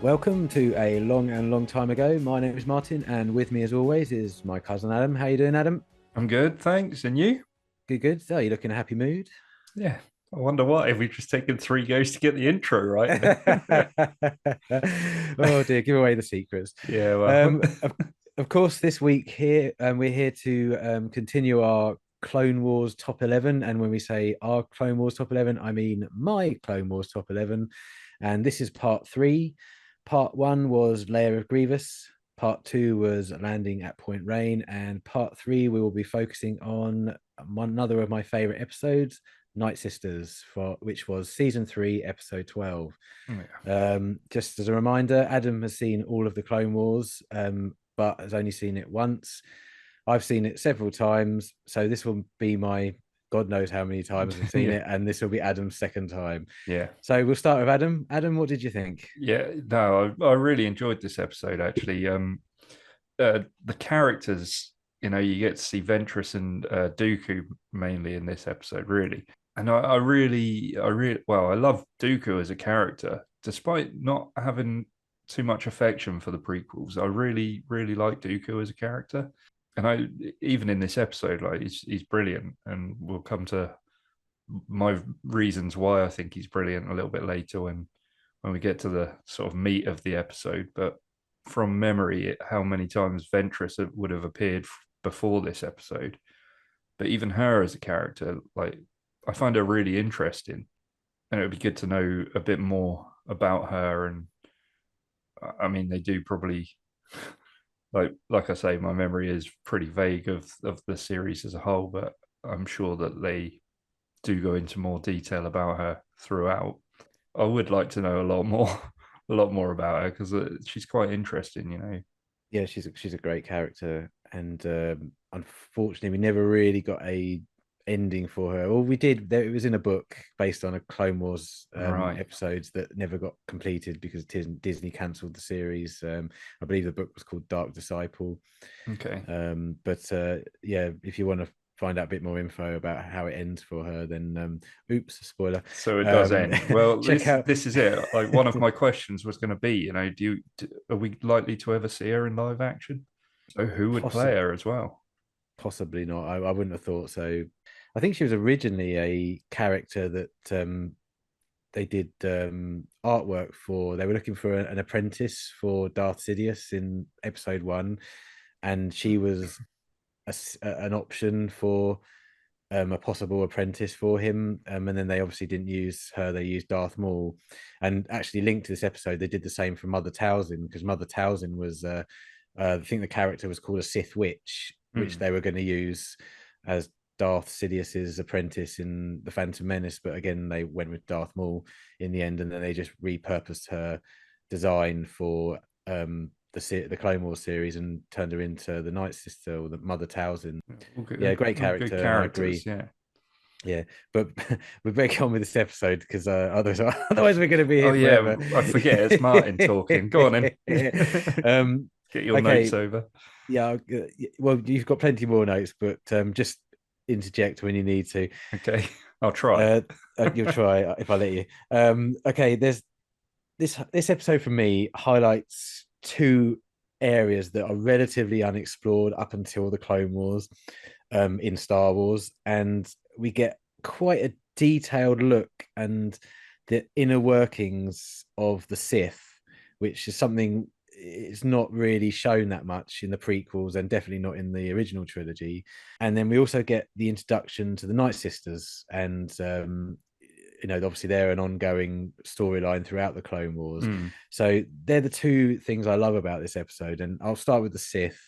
Welcome to a long time ago. My name is Martin, and with me, as always, is my cousin Adam. How you doing, Adam? I'm good, thanks. And you? Good, good. So, you look in a happy mood? Yeah. I wonder why. Have we just taken 3 goes to get the intro right? Oh dear, give away the secrets. Yeah, well, Um, of, of course, this week here, we're here to continue our Clone Wars top 11. And when we say our Clone Wars top 11, I mean my Clone Wars top 11. And this is part three. Part one was Lair of Grievous. Part two was Landing at Point Rain. And part three, we will be focusing on another of my favorite episodes, Nightsisters, for which was season three, episode 12. yeah. Just as a reminder, Adam has seen all of the Clone Wars, but has only seen it once. I've seen it several times, so this will be my God knows how many times I've seen Yeah. it, and this will be Adam's second time. Yeah. So we'll start with Adam. Adam, what did you think? Yeah. No, I really enjoyed this episode actually. The characters, you get to see Ventress and Dooku mainly in this episode, really. And I love Dooku as a character, despite not having too much affection for the prequels. I really, really like Dooku as a character, and I even in this episode, like he's brilliant, and we'll come to my reasons why I think he's brilliant a little bit later when we get to the sort of meat of the episode. But from memory, how many times Ventress would have appeared before this episode, but even her as a character, like I find her really interesting, and it would be good to know a bit more about her. And I mean, they do probably like I say, my memory is pretty vague of the series as a whole, but I'm sure that they do go into more detail about her throughout. I would like to know a lot more, a lot more about her because she's quite interesting. Yeah, she's a great character, and unfortunately, we never really got a ending for her. Well, we did. It was in a book based on a Clone Wars Right. episodes that never got completed because Disney cancelled the series. I believe the book was called Dark Disciple. Okay. But yeah, if you want to find out a bit more info about how it ends for her, then oops, spoiler. So it does Um, end. Well, check this out. this is it. Like one of my questions was going to be, are we likely to ever see her in live action? So who would play Possibly, her as well? possibly not. I wouldn't have thought so. I think she was originally a character that they did artwork for. They were looking for an apprentice for Darth Sidious in episode one, and she was an option for a possible apprentice for him. And then they obviously didn't use her; they used Darth Maul. And actually, linked to this episode, they did the same for Mother Talzin because Mother Talzin was, I think the character was called a Sith Witch, which Hmm. they were going to use as Darth Sidious's apprentice in the Phantom Menace. But again, they went with Darth Maul in the end, and then they just repurposed her design for the Clone Wars series and turned her into the Night Sister or the Mother Talzin. Yeah, great Good character, and I characters. agree. Yeah. Yeah, but we better get on with this episode because otherwise we're going to be Oh here yeah, forever. I forget it's Martin talking. Go on in. um, Get your notes okay, over. yeah. Well, you've got plenty more notes, but just interject when you need to. Okay, I'll try. Uh, you'll try if I let you. Okay, there's this episode for me highlights two areas that are relatively unexplored up until the Clone Wars in Star Wars, and we get quite a detailed look and the inner workings of the Sith, which is something it's not really shown that much in the prequels and definitely not in the original trilogy. And then we also get the introduction to the Night Sisters, and obviously they're an ongoing storyline throughout the Clone Wars. Mm. So they're the two things I love about this episode. And I'll start with the Sith.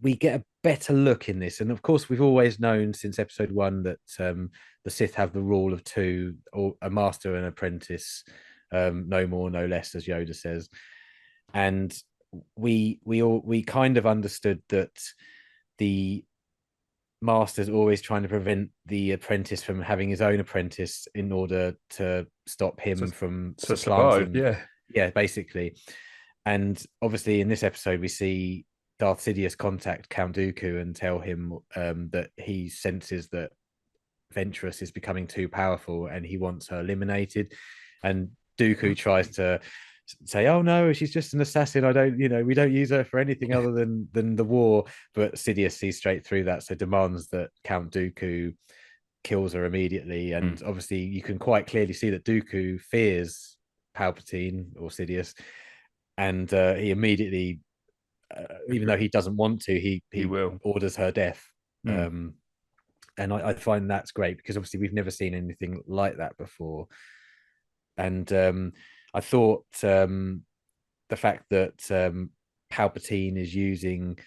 We get a better look in this, and of course, we've always known since episode one that the Sith have the rule of two, or a master and apprentice, no more, no less, as Yoda says. And we kind of understood that the master's always trying to prevent the apprentice from having his own apprentice in order to stop him To from to survive, supplanting. yeah. Yeah, basically. And obviously, in this episode, we see Darth Sidious contact Count Dooku and tell him that he senses that Ventress is becoming too powerful and he wants her eliminated. And Dooku tries to say, "Oh no, she's just an assassin. I don't, we don't use her for anything other than the war." But Sidious sees straight through that, so demands that Count Dooku kills her immediately. And Mm. obviously, you can quite clearly see that Dooku fears Palpatine or Sidious, and he immediately, even though he doesn't want to, He he will. orders her death. Mm. And I find that's great because obviously we've never seen anything like that before. And I thought the fact that Palpatine is using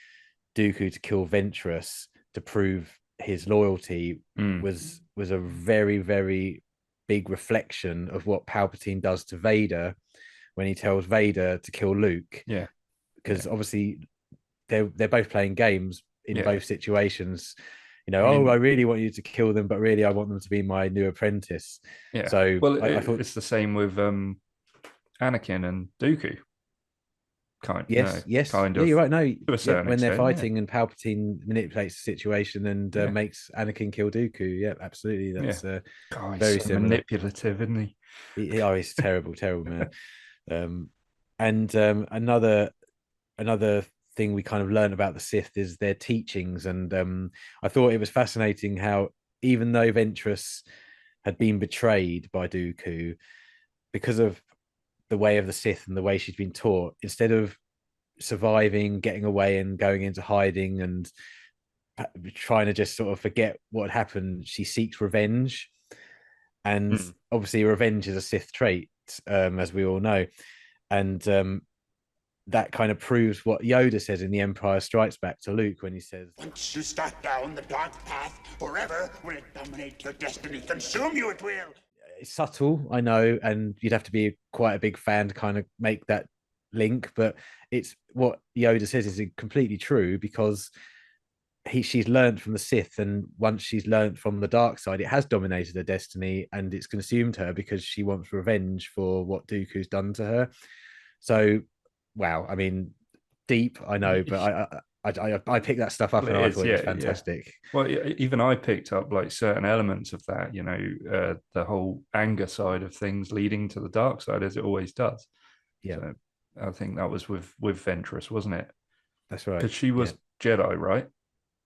Dooku to kill Ventress to prove his loyalty Mm. was a very, very big reflection of what Palpatine does to Vader when he tells Vader to kill Luke. Yeah. Because Yeah. obviously they're both playing games in Yeah. both situations. I Oh, I mean, really want you to kill them, but really I want them to be my new apprentice. yeah. So Well, I thought, it's the same with Anakin and Dooku. yes, yes, Kind yeah, of you're right. No, to a yep, certain when they're extent. Yeah. fighting and Palpatine manipulates the situation and Yeah. makes Anakin kill Dooku. Yeah, absolutely. Yeah. That's God, he's very so similar. manipulative, isn't he? Oh, he's terrible, terrible man. Um, and another thing we kind of learned about the Sith is their teachings, and I thought it was fascinating how even though Ventress had been betrayed by Dooku because of the way of the Sith and the way she's been taught, instead of surviving, getting away, and going into hiding and trying to just sort of forget what happened, she seeks revenge. And Mm. obviously, revenge is a Sith trait, as we all know. And that kind of proves what Yoda says in The Empire Strikes Back to Luke when he says, "Once you start down the dark path, forever will it dominate your destiny. Consume you it will." It's subtle, I know, and you'd have to be quite a big fan to kind of make that link, but it's what Yoda says is completely true because she's learned from the Sith, and once she's learned from the dark side, it has dominated her destiny and it's consumed her because she wants revenge for what Dooku's done to her. So, wow, I mean, deep, I know, but I picked that stuff up Well, and it I is, thought it was yeah, yeah. fantastic. Well, even I picked up like certain elements of that, the whole anger side of things leading to the dark side, as it always does. Yeah, So I think that was with Ventress, wasn't it? that's right. Because she Yeah, was Jedi, right?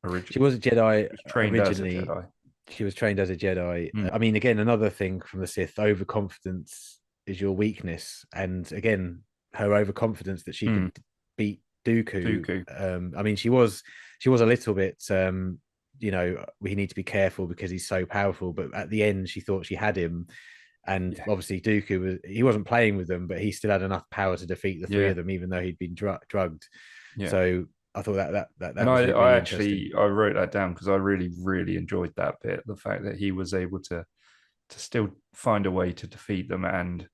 she Originally, was a Jedi trained as a originally. Jedi. She was trained as a Jedi. Mm. I mean, again, another thing from the Sith: overconfidence is your weakness, and again, her overconfidence that she could Mm. beat Dooku. Dooku. I mean, she was a little bit. We need to be careful because he's so powerful. But at the end, she thought she had him, and Yeah, obviously he wasn't playing with them, but he still had enough power to defeat the three yeah, of them, even though he'd been drugged. yeah. So I thought And that was I really interesting. actually I wrote that down because I really really enjoyed that bit. The fact that he was able to still find a way to defeat them and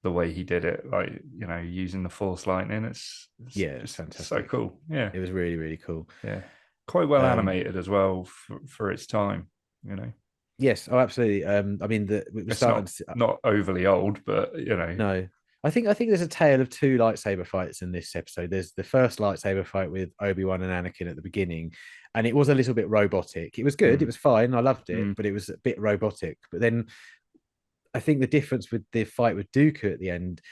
the way he did it, like using the Force lightning. It's Yeah, it's just so fantastic. cool. Yeah, It was really, really cool. yeah. Quite well Um, animated as well for its time. You know, yes, oh, absolutely. I mean, we're it's starting to not overly old, but no. I think there's a tale of two lightsaber fights in this episode. There's the first lightsaber fight with Obi-Wan and Anakin at the beginning, and it was a little bit robotic. It was good, it mm, was fine, I loved it, mm, but it was a bit robotic. But then I think the difference with the fight with Dooku at the end,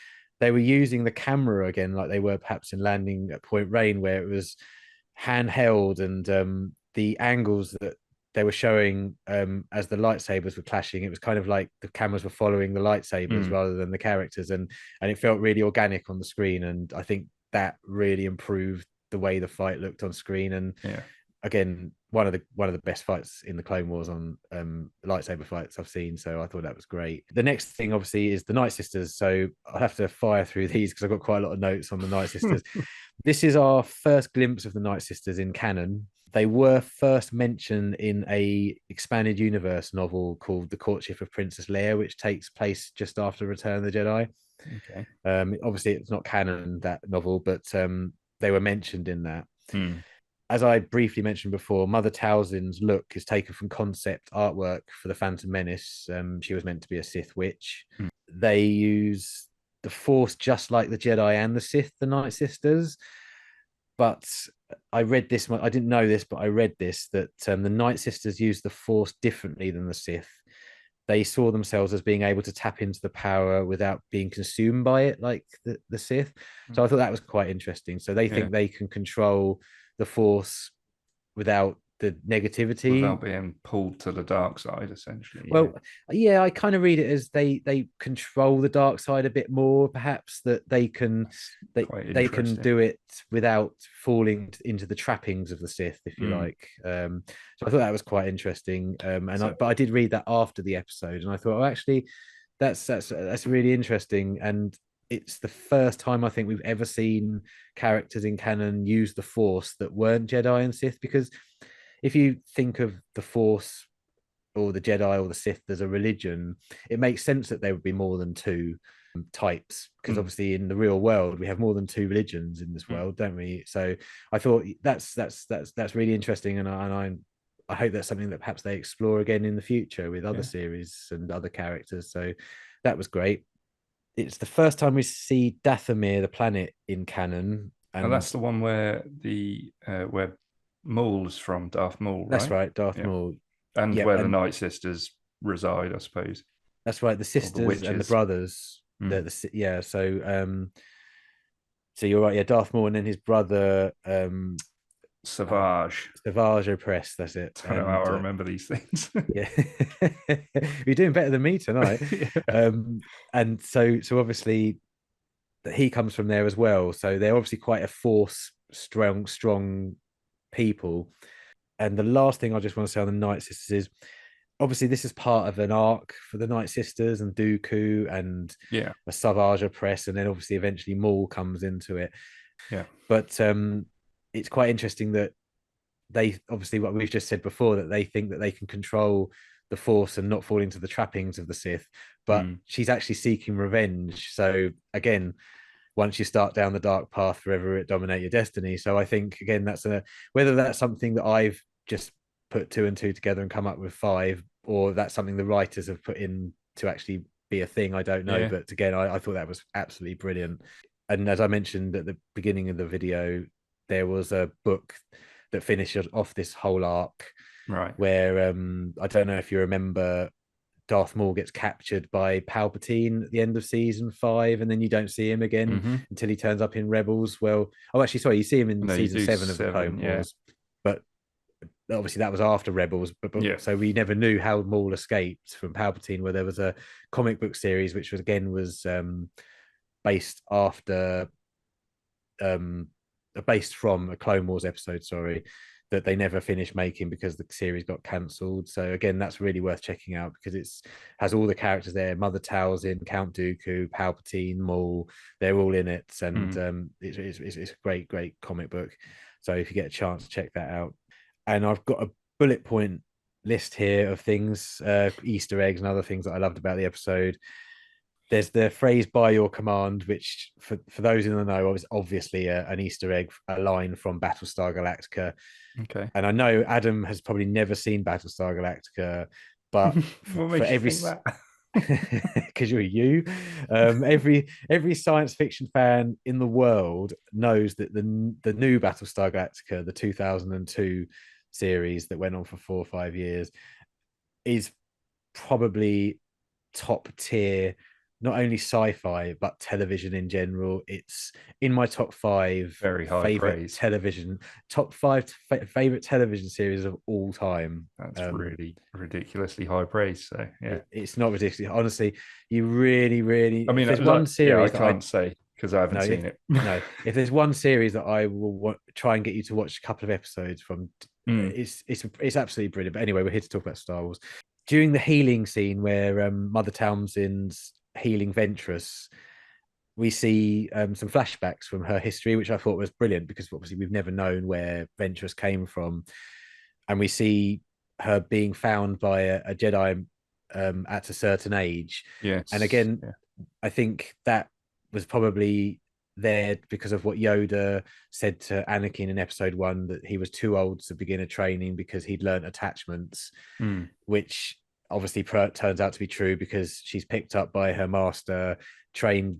they were using the camera again, like they were perhaps in Landing at Point Rain, where it was handheld, and the angles that they were showing as the lightsabers were clashing, it was kind of like the cameras were following the lightsabers mm, rather than the characters, and it felt really organic on the screen, and I think that really improved the way the fight looked on screen. And yeah. again, one of the best fights in the Clone Wars on lightsaber fights I've seen. So I thought that was great. The next thing, obviously, is the Nightsisters. So I'll have to fire through these because I've got quite a lot of notes on the Nightsisters. This is our first glimpse of the Nightsisters in canon. They were first mentioned in a expanded universe novel called The Courtship of Princess Leia, which takes place just after Return of the Jedi. Okay. Obviously, it's not canon, that novel, but they were mentioned in that. Mm, As I briefly mentioned before, Mother Talzin's look is taken from concept artwork for the Phantom Menace. She was meant to be a Sith witch. mm, They use the Force just like the Jedi and the Sith, the Night Sisters. But I read this one. I didn't know this, but I read this that the Night Sisters use the Force differently than the Sith. they saw themselves as being able to tap into the power without being consumed by it, like the Sith. So I thought that was quite interesting. So they think they can control the Force without the negativity. Without being pulled to the dark side, essentially. Well, yeah, I kind of read it as they control the dark side a bit more, perhaps, that they can do it without falling into the trappings of the Sith, if you like. So I thought that was quite interesting. But I did read that after the episode, and I thought, oh, actually, that's really interesting. And it's the first time I think we've ever seen characters in canon use the Force that weren't Jedi and Sith, because if you think of the Force or the Jedi or the Sith as a religion, it makes sense that there would be more than two types, because obviously in the real world we have more than two religions in this world, don't we? So I thought that's really interesting, and I hope that's something that perhaps they explore again in the future with other series and other characters. So that was great. It's the first time we see Dathomir, the planet, in canon, and that's the one where where Maul is from, Darth Maul, right? That's right, Darth Maul. And where the Nightsisters reside, I suppose. That's right, the sisters and the brothers. So you're right, Darth Maul, and then his brother Savage Opress, that's it. I don't know how I remember these things. Yeah. You're doing better than me tonight. And so obviously he comes from there as well, so they're obviously quite a Force strong people. And the last thing I just want to say on the Nightsisters is, obviously this is part of an arc for the Nightsisters and Dooku and a Savage Opress, and then obviously eventually Maul comes into it. But it's quite interesting that they, obviously what we've just said before, that they think that they can control the Force and not fall into the trappings of the Sith, but she's actually seeking revenge. So again, once you start down the dark path, forever it dominate your destiny. So I think, again, whether that's something that I've just put two and two together and come up with five, or that's something the writers have put in to actually be a thing, I don't know. But again, I thought that was absolutely brilliant. And as I mentioned at the beginning of the video, there was a book that finished off this whole arc, right? Where I don't know if you remember, Darth Maul gets captured by Palpatine at the end of season 5, and then you don't see him again until he turns up in Rebels. Actually, sorry, you see him in season 7 of the Clone Wars, but obviously that was after Rebels. But so we never knew how Maul escaped from Palpatine. Where there was a comic book series which was based from a Clone Wars episode, that they never finished making because the series got cancelled. So again, that's really worth checking out, because it's has all the characters there. Mother Talzin, Count Dooku, Palpatine, Maul, they're all in it. And it's a great comic book. So if you get a chance, check that out. And I've got a bullet point list here of things, Easter eggs and other things that I loved about the episode. There's the phrase "by your command," which for those in the know is obviously an Easter egg, a line from Battlestar Galactica. Okay. And I know Adam has probably never seen Battlestar Galactica, but for every because you every science fiction fan in the world knows that the new Battlestar Galactica, the 2002 series that went on for 4 or 5 years, is probably top tier, not only sci-fi but television in general. It's in my top 5 very high favorite praise. top 5 favorite television series of all time. That's really ridiculously high praise. So it's not ridiculous, honestly. You really, I mean, there's one series I can't say because I haven't seen it. No, if there's one series that I will try and get you to watch a couple of episodes from, it's absolutely brilliant. But anyway, we're here to talk about Star Wars. During the healing scene where Mother Townsend's healing Ventress, we see some flashbacks from her history, which I thought was brilliant, because obviously we've never known where Ventress came from. And we see her being found by a Jedi at a certain age. Yes. And again, I think that was probably there because of what Yoda said to Anakin in episode 1, that he was too old to begin a training because he'd learned attachments, which obviously turns out to be true, because she's picked up by her master, trained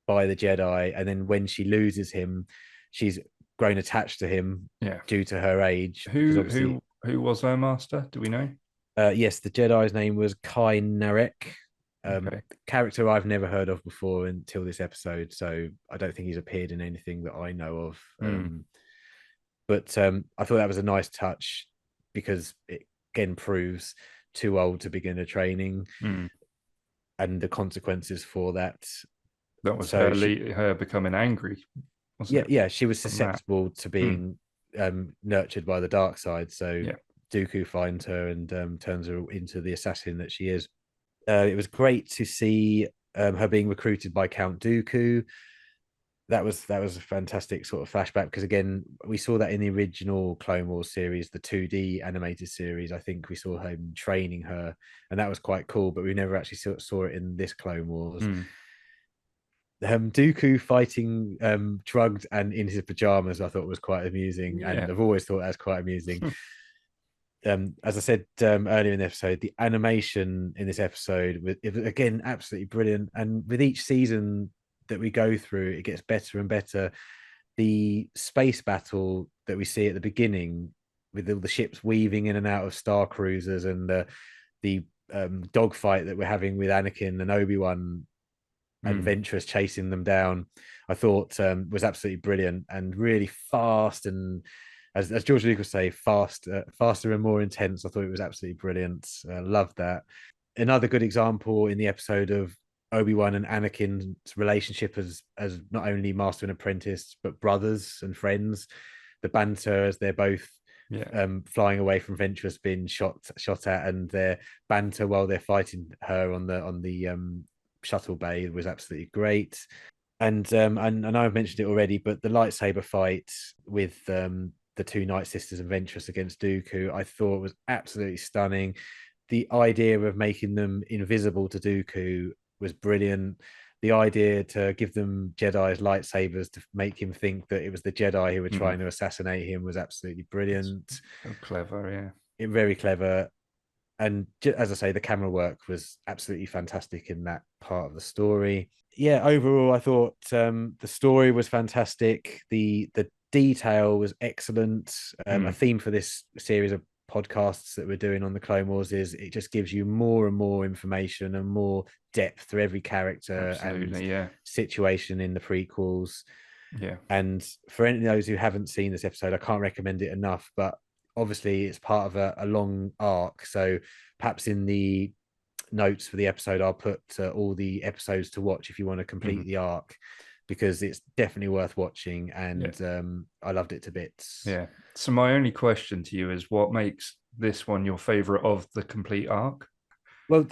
by the Jedi, and then when she loses him, she's grown attached to him due to her age. Who was her master? Do we know? Yes, the Jedi's name was Kai Narek. Okay. Character I've never heard of before until this episode, so I don't think he's appeared in anything that I know of. But I thought that was a nice touch because it again proves too old to begin a training and the consequences for that. That was So her becoming angry, wasn't it? Yeah, she was From that. susceptible to being nurtured by the dark side. So Yeah. Dooku finds her and turns her into the assassin that she is. It was great to see her being recruited by Count Dooku. That was a fantastic sort of flashback because again we saw that in the original Clone Wars series, the 2D animated series. I think we saw him training her, and that was quite cool. But we never actually saw it in this Clone Wars. Dooku fighting drugged and in his pajamas, I thought was quite amusing, and I've always thought that's quite amusing. As I said earlier in the episode, the animation in this episode it was again absolutely brilliant, and with each season that we go through, it gets better and better. The space battle that we see at the beginning, with all the ships weaving in and out of star cruisers, and the dogfight that we're having with Anakin and Obi-Wan and Ventress chasing them down, I thought was absolutely brilliant and really fast, and as George Lucas say, faster and more intense. I thought it was absolutely brilliant. Loved that. Another good example in the episode of Obi-Wan and Anakin's relationship as not only master and apprentice but brothers and friends. The banter as they're both flying away from Ventress being shot at, and their banter while they're fighting her on the shuttle bay was absolutely great. And I know I've mentioned it already, but the lightsaber fight with the two Nightsisters and Ventress against Dooku, I thought was absolutely stunning. The idea of making them invisible to Dooku was brilliant. The idea to give them Jedi's lightsabers to make him think that it was the Jedi who were trying to assassinate him was absolutely brilliant. So clever, yeah. Very clever. And as I say, the camera work was absolutely fantastic in that part of the story. Yeah, overall, I thought the story was fantastic. The detail was excellent. A theme for this series of podcasts that we're doing on the Clone Wars is it just gives you more and more information and more depth to every character and situation in the prequels. Yeah. And for any of those who haven't seen this episode, I can't recommend it enough, but obviously it's part of a long arc. So perhaps in the notes for the episode, I'll put all the episodes to watch if you want to complete the arc, because it's definitely worth watching, and I loved it to bits. Yeah. So my only question to you is, what makes this one your favorite of the complete arc? Well,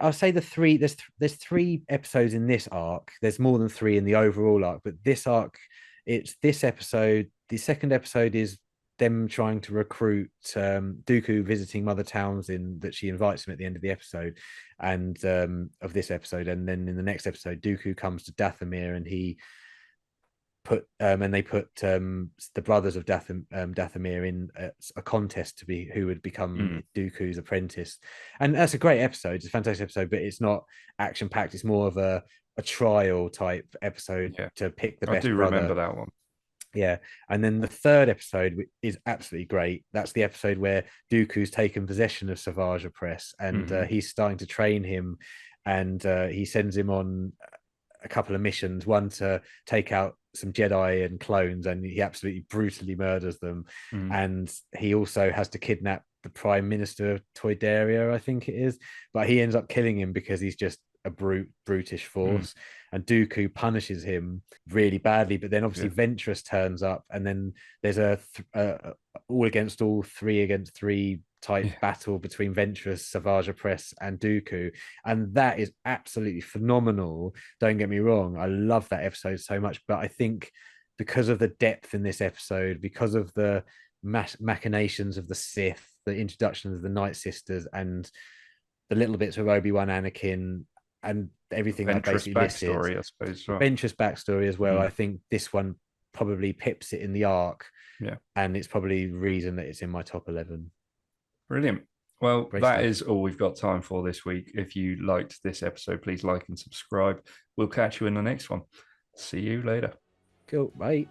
I'll say there's 3 episodes in this arc. There's more than 3 in the overall arc, but this arc, it's this episode. The second episode is them trying to recruit Dooku visiting Mother Townsend, that she invites him at the end of the episode and of this episode. And then in the next episode, Dooku comes to Dathomir and he they put the brothers of Dathomir in a contest to be who would become Dooku's apprentice. And that's a great episode. It's a fantastic episode, but it's not action packed. It's more of a trial type episode to pick the best brother. I do remember that one. Yeah. And then the third episode is absolutely great. That's the episode where Dooku's taken possession of Savage Press and he's starting to train him, and he sends him on a couple of missions, one to take out some Jedi and clones, and he absolutely brutally murders them. And he also has to kidnap the Prime Minister of Toydaria, I think it is, but he ends up killing him because he's just a brutish force. And Dooku punishes him really badly, but then obviously Ventress turns up, and then there's a all against all, 3 against 3 type battle between Ventress, Savage Press, and Dooku, and that is absolutely phenomenal. Don't get me wrong, I love that episode so much, but I think because of the depth in this episode, because of the machinations of the Sith, the introduction of the Nightsisters, and the little bits of Obi-Wan, Anakin, and everything I basically listed, backstory, I suppose. Ventress backstory as well. I think this one probably pips it in the arc, and it's probably the reason that it's in my top 11. Brilliant. Well, that is all we've got time for this week. If you liked this episode, please like and subscribe. We'll catch you in the next one. See you later. Cool. Bye.